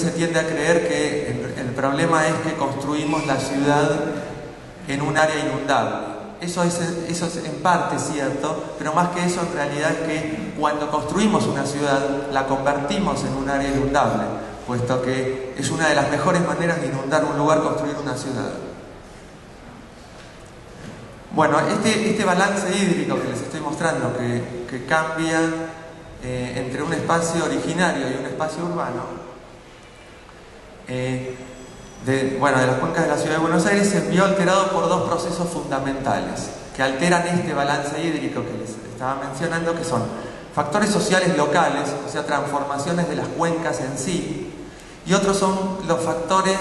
se tiende a creer que el problema es que construimos la ciudad en un área inundable. Eso es en parte cierto, pero más que eso en realidad es que cuando construimos una ciudad la convertimos en un área inundable, puesto que es una de las mejores maneras de inundar un lugar, construir una ciudad. Bueno, este balance hídrico que les estoy mostrando, que cambia entre un espacio originario y un espacio urbano, de las cuencas de la Ciudad de Buenos Aires, se vio alterado por dos procesos fundamentales que alteran este balance hídrico que les estaba mencionando, que son factores sociales locales, o sea, transformaciones de las cuencas en sí, y otros son los factores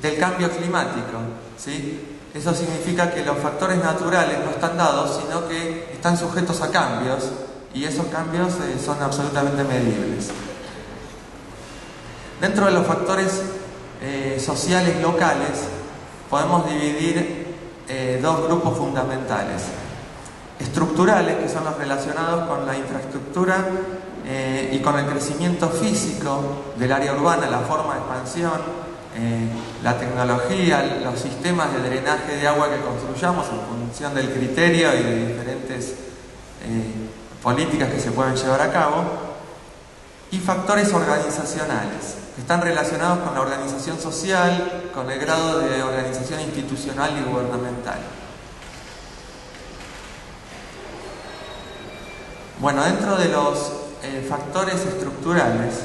del cambio climático, ¿sí? Eso significa que los factores naturales no están dados, sino que están sujetos a cambios, y esos cambios son absolutamente medibles. Dentro de los factores sociales locales podemos dividir dos grupos fundamentales: estructurales, que son los relacionados con la infraestructura y con el crecimiento físico del área urbana, la forma de expansión, la tecnología, los sistemas de drenaje de agua que construyamos en función del criterio y de diferentes políticas que se pueden llevar a cabo, y factores organizacionales, que están relacionados con la organización social, con el grado de organización institucional y gubernamental. Bueno, dentro de los factores estructurales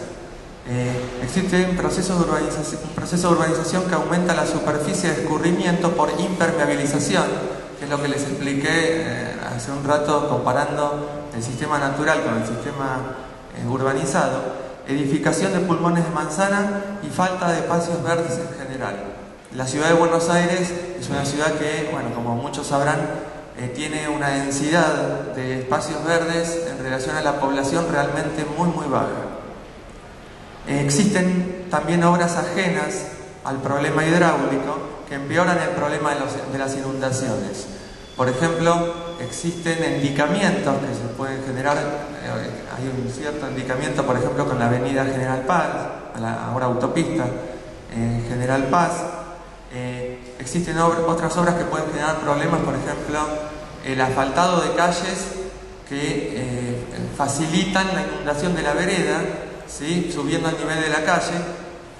existe un proceso de urbanización que aumenta la superficie de escurrimiento por impermeabilización, que es lo que les expliqué hace un rato comparando el sistema natural con el sistema urbanizado, edificación de pulmones de manzana y falta de espacios verdes en general. La ciudad de Buenos Aires es una ciudad que, bueno, como muchos sabrán, tiene una densidad de espacios verdes en relación a la población realmente muy baja. Existen también obras ajenas al problema hidráulico que empeoran el problema de las inundaciones. Por ejemplo, existen endicamientos que se pueden generar. Hay un cierto endicamiento, por ejemplo, con la avenida General Paz, ahora autopista General Paz. Existen otras obras que pueden generar problemas, por ejemplo, el asfaltado de calles que facilitan la inundación de la vereda, ¿sí?, subiendo el nivel de la calle,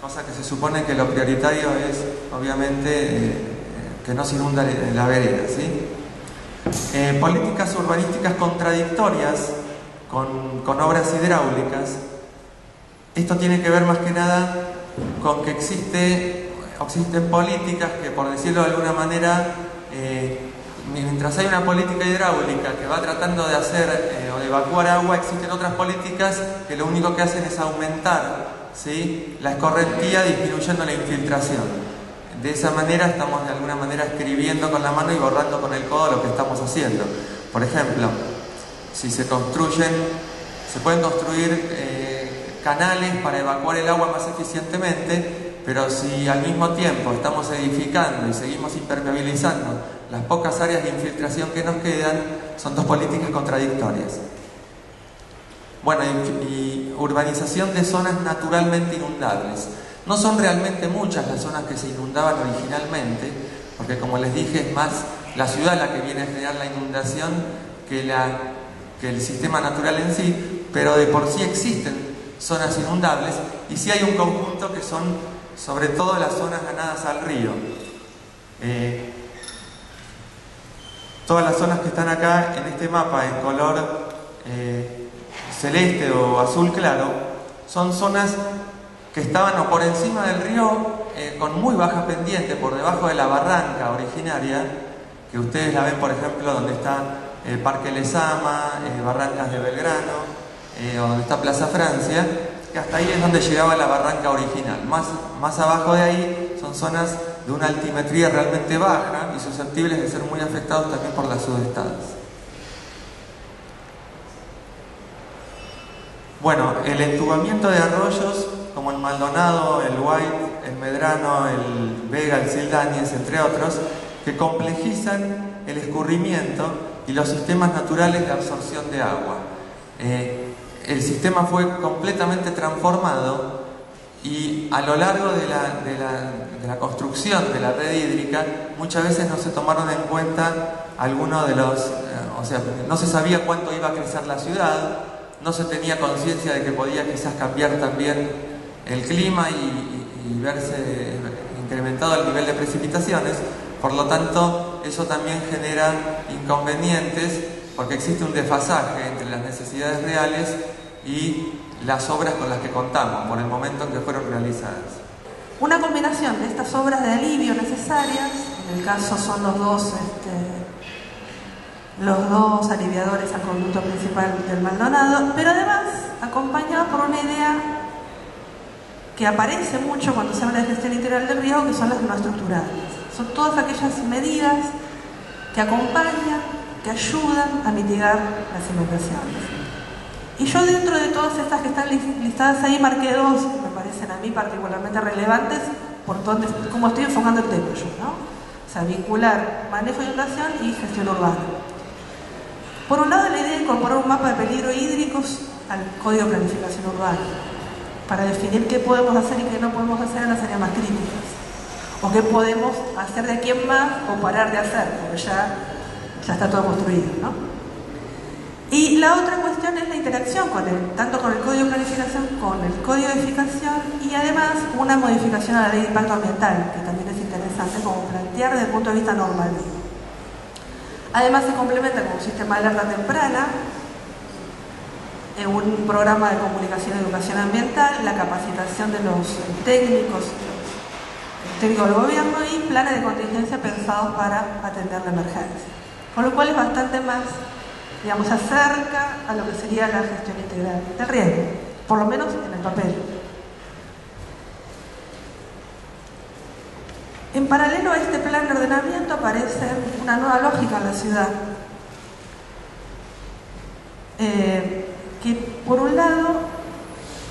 cosa que se supone que lo prioritario es, obviamente, que no se inunda la vereda, ¿sí? Políticas urbanísticas contradictorias con obras hidráulicas. Esto tiene que ver más que nada con que existen políticas que, por decirlo de alguna manera, mientras hay una política hidráulica que va tratando de hacer o de evacuar agua, existen otras políticas que lo único que hacen es aumentar, ¿sí?, la escorrentía, disminuyendo la infiltración. De esa manera estamos de alguna manera escribiendo con la mano y borrando con el codo lo que estamos haciendo. Por ejemplo, si se pueden construir canales para evacuar el agua más eficientemente, pero si al mismo tiempo estamos edificando y seguimos impermeabilizando las pocas áreas de infiltración que nos quedan, son dos políticas contradictorias. Bueno, y urbanización de zonas naturalmente inundables. No son realmente muchas las zonas que se inundaban originalmente, porque, como les dije, es más la ciudad la que viene a generar la inundación que el sistema natural en sí, pero de por sí existen zonas inundables, y sí hay un conjunto que son sobre todo las zonas ganadas al río. Todas las zonas que están acá en este mapa en color celeste o azul claro son zonas que estaban o por encima del río con muy baja pendiente, por debajo de la barranca originaria, que ustedes la ven, por ejemplo, donde está el Parque Lezama, Barrancas de Belgrano, o donde está Plaza Francia, que hasta ahí es donde llegaba la barranca original. Más abajo de ahí son zonas de una altimetría realmente baja y susceptibles de ser muy afectados también por las sudestadas. Bueno, el entubamiento de arroyos como el Maldonado, el White, el Medrano, el Vega, el Sildañez, entre otros, que complejizan el escurrimiento y los sistemas naturales de absorción de agua. El sistema fue completamente transformado Y a lo largo de la construcción de la red hídrica, muchas veces no se tomaron en cuenta algunos de los... o sea, no se sabía cuánto iba a crecer la ciudad, no se tenía conciencia de que podía quizás cambiar también el clima y verse incrementado el nivel de precipitaciones. Por lo tanto, eso también genera inconvenientes porque existe un desfasaje entre las necesidades reales y las obras con las que contamos por el momento en que fueron realizadas. Una combinación de estas obras de alivio necesarias, en el caso son los dos aliviadores al conducto principal del Maldonado, pero además acompañado por una idea que aparece mucho cuando se habla de gestión integral del riesgo, que son las no estructurales. Son todas aquellas medidas que acompañan, que ayudan a mitigar las inundaciones. Y yo, dentro de todas estas que están listadas ahí, marqué dos que me parecen a mí particularmente relevantes por cómo estoy enfocando el tema yo, ¿no? O sea, vincular manejo de inundación y gestión urbana. Por un lado, la idea de incorporar un mapa de peligro hídricos al Código de Planificación Urbana para definir qué podemos hacer y qué no podemos hacer en las áreas más críticas, o qué podemos hacer de aquí en más o parar de hacer, porque ya está todo construido, ¿no? Y la otra cuestión es la interacción tanto con el Código de Planificación, con el Código de Edificación, y además una modificación a la Ley de Impacto Ambiental, que también es interesante como plantear desde el punto de vista normativo. Además se complementa con un sistema de alerta temprana, un programa de comunicación y educación ambiental, la capacitación de los técnicos del gobierno y planes de contingencia pensados para atender la emergencia. Con lo cual es bastante más, digamos, acerca a lo que sería la gestión integral del riesgo, por lo menos en el papel. En paralelo a este plan de ordenamiento aparece una nueva lógica en la ciudad, que por un lado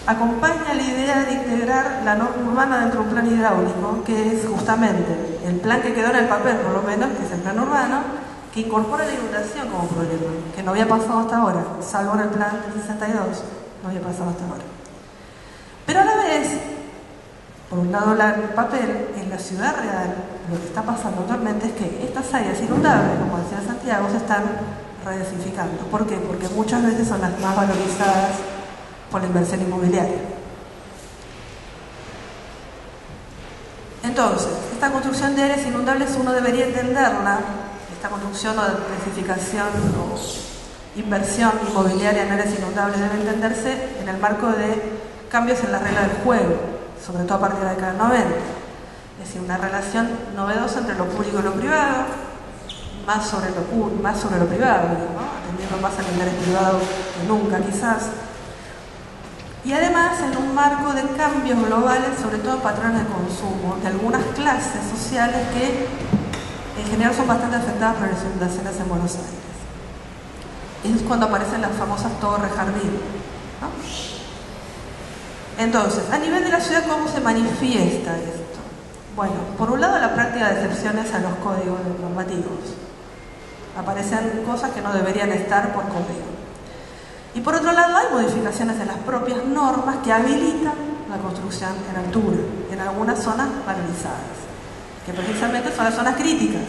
acompaña la idea de integrar la norma urbana dentro de un plan hidráulico, que es justamente el plan que quedó en el papel, por lo menos, que es el plan urbano, que incorpora la inundación como problema, que no había pasado hasta ahora, salvo en el plan del 62, no había pasado hasta ahora. Pero a la vez, por un lado el papel, en la ciudad real, lo que está pasando actualmente es que estas áreas inundables, como decía Santiago, se están redensificando. ¿Por qué? Porque muchas veces son las más valorizadas por la inversión inmobiliaria. Entonces, esta construcción de áreas inundables uno debería entenderla, esta construcción o densificación o inversión inmobiliaria en áreas inundables debe entenderse en el marco de cambios en la regla del juego, sobre todo a partir de la década del 90. Es decir, una relación novedosa entre lo público y lo privado, más sobre lo privado, ¿no? Atendiendo más al interés privado que nunca quizás. Y además en un marco de cambios globales, sobre todo patrones de consumo, de algunas clases sociales que en general son bastante afectadas por las inundaciones en Buenos Aires. Es cuando aparecen las famosas torres jardín, ¿no? Entonces, a nivel de la ciudad, ¿cómo se manifiesta esto? Bueno, por un lado la práctica de excepciones a los códigos normativos. Aparecen cosas que no deberían estar por código. Y por otro lado hay modificaciones en las propias normas que habilitan la construcción en altura, en algunas zonas valorizadas, que precisamente son las zonas críticas.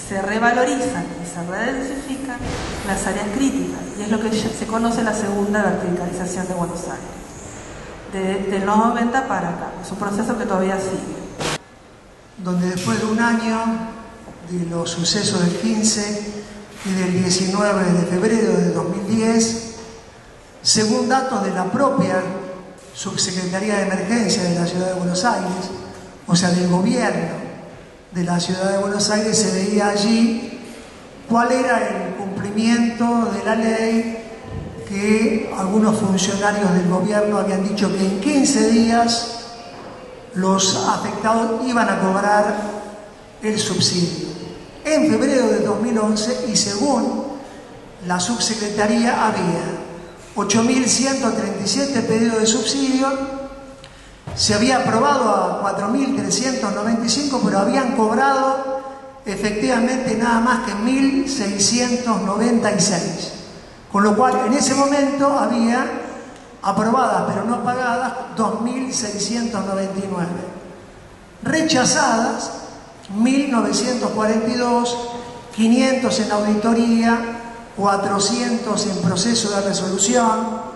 Se revalorizan y se redensifican las áreas críticas, y es lo que se conoce la segunda verticalización de Buenos Aires, de los 90 para acá. Es un proceso que todavía sigue. Donde después de un año de los sucesos del 15 y del 19 de febrero de 2010, según datos de la propia Subsecretaría de Emergencia de la Ciudad de Buenos Aires, o sea, del gobierno de la Ciudad de Buenos Aires, se veía allí cuál era el cumplimiento de la ley, que algunos funcionarios del gobierno habían dicho que en 15 días los afectados iban a cobrar el subsidio. En febrero de 2011, y según la subsecretaría, había 8.137 pedidos de subsidio, se había aprobado a 4.395, pero habían cobrado efectivamente nada más que 1.696. Con lo cual, en ese momento había aprobadas pero no pagadas, 2.699. Rechazadas, 1.942, 500 en auditoría, 400 en proceso de resolución,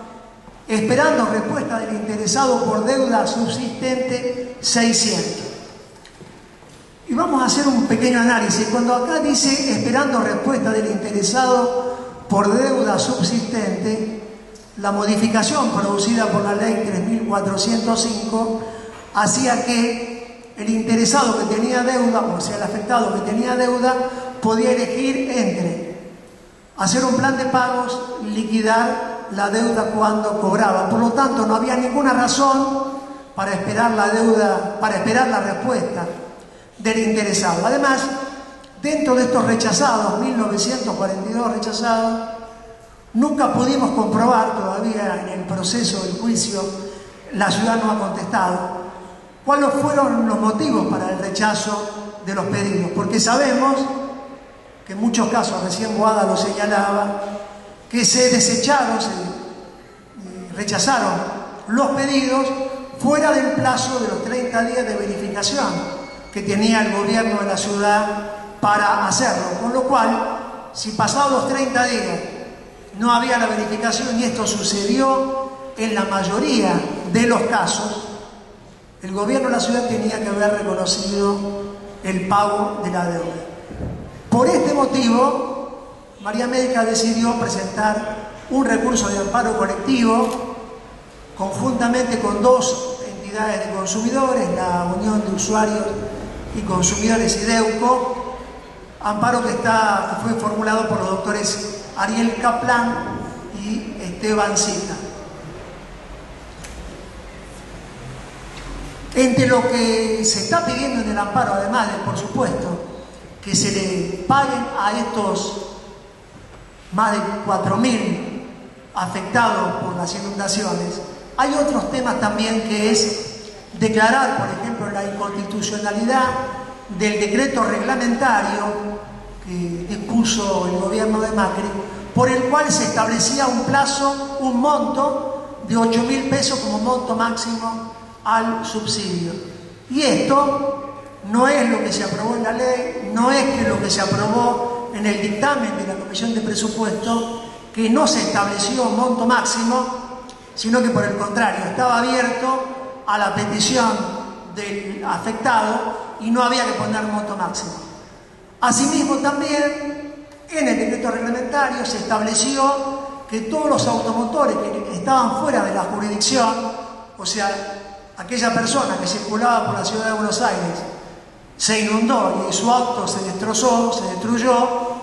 esperando respuesta del interesado por deuda subsistente, 600. Y vamos a hacer un pequeño análisis. Cuando acá dice esperando respuesta del interesado por deuda subsistente, la modificación producida por la ley 3.405 hacía que el interesado que tenía deuda, o sea, el afectado que tenía deuda, podía elegir entre hacer un plan de pagos, liquidar la deuda cuando cobraba. Por lo tanto, no había ninguna razón para esperar la deuda, para esperar la respuesta del interesado. Además, dentro de estos rechazados, 1942 rechazados, nunca pudimos comprobar todavía en el proceso del juicio, la ciudad no ha contestado, cuáles fueron los motivos para el rechazo de los pedidos, porque sabemos que en muchos casos, recién Guada lo señalaba, que se desecharon, se rechazaron los pedidos fuera del plazo de los 30 días de verificación que tenía el gobierno de la ciudad para hacerlo, con lo cual, si pasados los 30 días no había la verificación, y esto sucedió en la mayoría de los casos, el gobierno de la ciudad tenía que haber reconocido el pago de la deuda. Por este motivo, María Médica decidió presentar un recurso de amparo colectivo conjuntamente con dos entidades de consumidores, la Unión de Usuarios y Consumidores IDEUCO, amparo que fue formulado por los doctores Ariel Kaplan y Esteban Cita. Entre lo que se está pidiendo en el amparo, además de, por supuesto, que se le paguen a estos más de 4.000 afectados por las inundaciones, hay otros temas también, que es declarar, por ejemplo, la inconstitucionalidad del decreto reglamentario que dispuso el gobierno de Macri, por el cual se establecía un plazo, un monto de 8.000 pesos como monto máximo al subsidio. Y esto no es lo que se aprobó en la ley, no es que lo que se aprobó en el dictamen de la Comisión de Presupuesto, que no se estableció un monto máximo, sino que por el contrario, estaba abierto a la petición del afectado y no había que poner monto máximo. Asimismo, también en el decreto reglamentario se estableció que todos los automotores que estaban fuera de la jurisdicción, o sea, aquella persona que circulaba por la ciudad de Buenos Aires, se inundó y su auto se destrozó, se destruyó,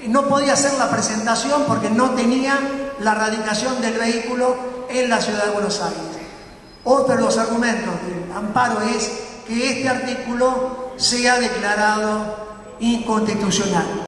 no podía hacer la presentación porque no tenía la radicación del vehículo en la ciudad de Buenos Aires. Otro de los argumentos del amparo es que este artículo sea declarado inconstitucional.